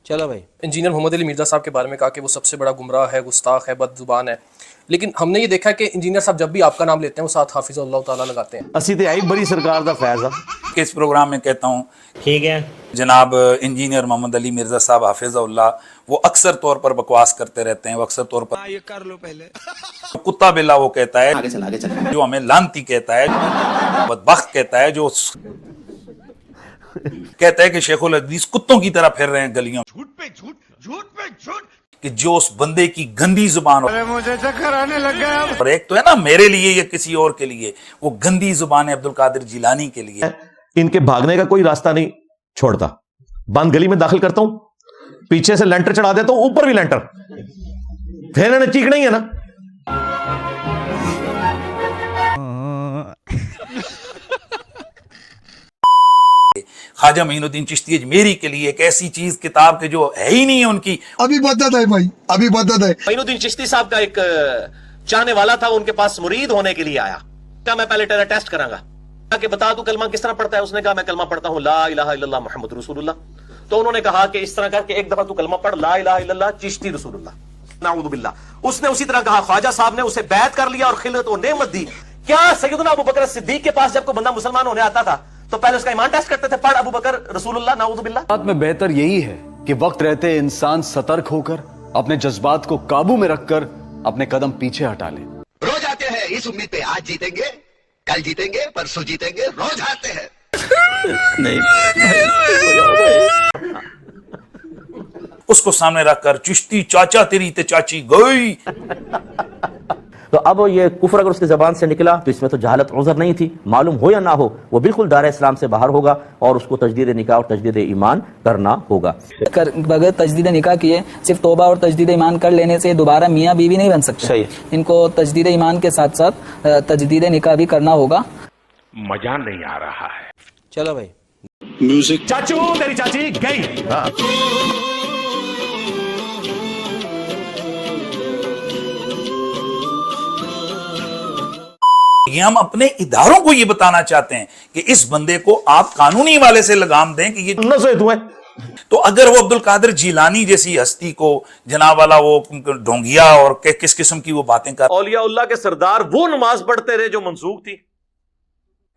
چلو بھائی. انجینئر محمد علی مرزا صاحب کے بارے میں کہا کہ وہ سب سے بڑا گمراہ ہے، گستاخ ہے، بد زبان ہے، لیکن ہم نے یہ دیکھا کہ انجینئر صاحب جب بھی آپ کا نام لیتے ہیں وہ ساتھ حافظ اللہ تعالیٰ لگاتے ہیں. اسی تے آئی بڑی سرکار دا فیض کہ اس پروگرام میں کہتا ہوں ٹھیک ہے جناب انجینئر محمد علی مرزا صاحب حافظ اللہ وہ اکثر طور پر بکواس کرتے رہتے ہیں، وہ اکثر طور پر یہ کر لو پہلے کتا بلا وہ کہتا ہے جو ہمیں لانتی کہتا ہے، بدبخت کہتا ہے، جو کہتا ہے کہ شیخ الحدیث کتوں کی طرح پھر رہے ہیں گلیوں جھوٹ پہ جھوٹ جھوٹ پہ جھوٹ. کہ جو اس بندے کی گندی زبان ہو. مجھے چکر آنے لگ گیا. اور ایک تو ہے نا میرے لیے یا کسی اور کے لیے وہ گندی زبان ہے عبد القادر جیلانی کے لیے. ان کے بھاگنے کا کوئی راستہ نہیں چھوڑتا. بند گلی میں داخل کرتا ہوں، پیچھے سے لینٹر چڑھا دیتا ہوں، اوپر بھی لینٹر، پھر انہیں چیخنا ہی ہے نا. خواجہ معین الدین چشتی اجمیری کے لیے ایک ایسی چیز کتاب کے جو ہے ہی نہیں ہے ان کی. ابھی بدت ہے بھائی، ابھی بدت ہے. معین الدین چشتی صاحب کا ایک چاہنے والا تھا، ان کے پاس مرید ہونے کے لیے آیا. کہا میں پہلے تیرا ٹیسٹ کراں گا کہ بتا دوں کلمہ کس طرح پڑھتا ہے. اس نے کہا میں کلمہ پڑھتا ہوں لا الہ الا اللہ محمد رسول اللہ. تو انہوں نے کہا کہ اس طرح کر کے ایک دفعہ تو کلمہ پڑھ لا الہ الا اللہ چشتی رسول اللہ نعوذ باللہ. اس نے اسی طرح کہا. خواجہ صاحب نے اسے بیعت کر لیا اور خلعت و نعمت دی. کیا سیدنا ابو بکر صدیق کے پاس جب کوئی بندہ مسلمان ہونے آتا تھا تو پہلے اس کا ایمان ٹیسٹ کرتے تھے، پڑھ ابو بکر رسول اللہ نعوذ باللہ. بات میں بہتر یہی ہے کہ وقت رہتے انسان سترک ہو کر اپنے جذبات کو قابو میں رکھ کر اپنے قدم پیچھے ہٹا لے. روز آتے ہیں اس امید پہ آج جیتیں گے، کل جیتیں گے، پرسوں جیتیں گے، روز آتے ہیں. اس کو سامنے رکھ کر چشتی چاچا تیری تے چاچی گئی. تو اب یہ کفر اگر اس کی زبان سے نکلا تو اس میں تو جہالت عذر نہیں تھی. معلوم ہو یا نہ ہو وہ بالکل دائرہ اسلام سے باہر ہوگا اور اس کو تجدید نکاح اور تجدید ایمان کرنا ہوگا. بغیر تجدید نکاح کیے صرف توبہ اور تجدید ایمان کر لینے سے دوبارہ میاں بیوی نہیں بن سکتے. صحیح. ان کو تجدید ایمان کے ساتھ ساتھ تجدید نکاح بھی کرنا ہوگا. مزہ نہیں آ رہا ہے. چلو بھائی. چاچو تیری چاچی گئی. یہ ہم اپنے اداروں کو یہ بتانا چاہتے ہیں کہ اس بندے کو آپ قانونی والے سے لگام دیں کہ یہ نصیحت ہوئے. تو اگر وہ عبد القادر جیلانی جیسی ہستی کو جناب والا وہ ڈھونگیا اور کس قسم کی وہ باتیں کر. اولیاء اللہ کے سردار وہ نماز پڑھتے رہے جو منسوخ تھی.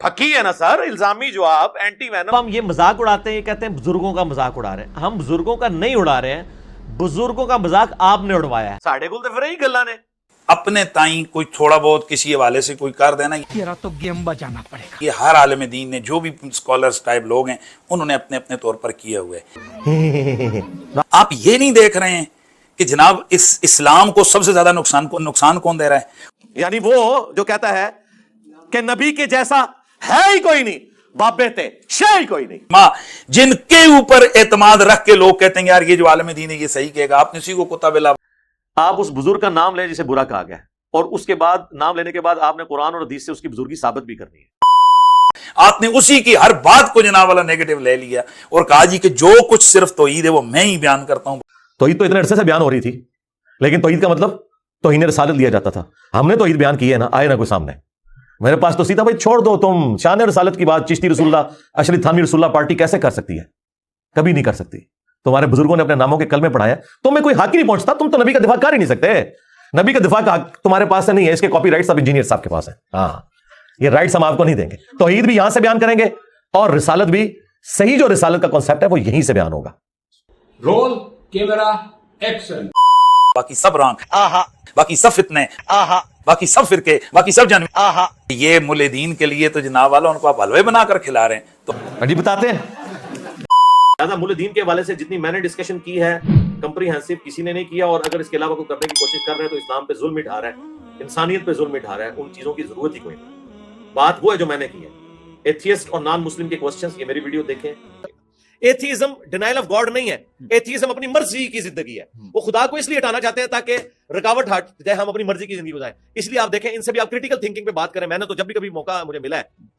پھکی ہے نا سر الزامی جو آپ اینٹی وینم. ہم یہ مذاق اڑاتے ہیں، یہ کہتے ہیں بزرگوں کا مذاق اڑا رہے ہیں. ہم بزرگوں کا نہیں اڑا رہے ہیں، بزرگوں کا مذاق آپ نے اڑوایا ہے. ساڑھے گل تو پھر یہی گلا نے اپنے تائیں کوئی تھوڑا بہت کسی حوالے سے کوئی کر دینا. تو گیم بجانا پڑے گا. یہ ہر عالم دین نے جو بھی اسکالرز ٹائپ لوگ ہیں انہوں نے اپنے اپنے طور پر کیا ہوا ہے. آپ یہ نہیں دیکھ رہے ہیں کہ جناب اس اسلام کو سب سے زیادہ نقصان کون دے رہا ہے؟ یعنی وہ جو کہتا ہے کہ نبی کے جیسا ہے ہی کوئی نہیں، بابے تھے شے ہی کوئی نہیں. ماں جن کے اوپر اعتماد رکھ کے لوگ کہتے ہیں یار یہ جو عالم دین ہے یہ صحیح کہے گا، آپ نے اسی کو کتا بلا. آپ اس بزرگ کا نام لیں جسے برا کہا گیا ہے، اور اس کے بعد نام لینے کے بعد آپ نے قرآن اور حدیث سے اس کی بزرگی ثابت بھی کرنی ہے. آپ نے اسی کی ہر بات کو جناب والا نیگیٹو لے لیا اور کہا جی کہ جو کچھ صرف توحید ہے وہ میں ہی بیان کرتا ہوں. توحید تو اتنے عرصے سے بیان ہو رہی تھی، لیکن توحید کا مطلب توہین رسالت لیا جاتا تھا. ہم نے توحید بیان کی ہے نا، آئے نا کوئی سامنے. میرے پاس تو سیدھا بھائی چھوڑ دو، تم شان رسالت کی بات چشتی رسول اللہ اشرف تھانوی رسول اللہ پارٹی کیسے کر سکتی ہے؟ کبھی نہیں کر سکتی. تمہارے بزرگوں نے اپنے ناموں کے کلمے پڑھائے، تمہیں کوئی حق ہی نہیں پہنچتا. تم تو نبی کا دفاع کر ہی نہیں سکتے. نبی کا دفاع کا حق تمہارے پاس سے نہیں ہے، اس کے کاپی رائٹس اب انجینئر صاحب کے پاس ہیں. ہاں یہ رائٹس ہم آپ کو نہیں دیں گے. توحید بھی یہاں سے بیان کریں گے اور رسالت بھی صحیح جو رسالت کا کانسیپٹ ہے وہ یہیں سے بیان ہوگا. Roll camera action. باقی سب رانگ، باقی سب فتنے، باقی سب فرقے، باقی سب جانب. یہ مول دین کے لیے تو جناب والا ان کو آپ حلوے بنا کر کھلا رہے ہیں. تو جی بتاتے ہیں لہٰذا مول دین کے حوالے سے جتنی میں نے ڈسکشن کی ہے کمپریہنسو کسی نے نہیں کیا، اور اگر اس کے علاوہ کوئی کرنے کی کوشش کر رہے ہیں تو اسلام پہ ظلم اٹھا رہا ہے، انسانیت پہ ظلم اٹھا رہا ہے. ان چیزوں کی ضرورت ہی کوئی نہیں. بات وہ ہے جو میں نے کی ہے. ایتھیسٹ اور نان مسلم کے کوسچنز، یہ میری ویڈیو دیکھیں. ایتھیزم ڈینائل آف گاڈ نہیں ہے. ایتھیزم اپنی مرضی کی زندگی ہے. وہ خدا کو اس لیے ہٹانا چاہتے ہیں تاکہ رکاوٹ ہٹ جائے، ہم اپنی مرضی کی زندگی گزاریں. اس لیے آپ دیکھیں ان سے بھی آپ کریٹیکل تھنکنگ پہ بات کریں. میں نے تو جب بھی کبھی موقع مجھے ملا ہے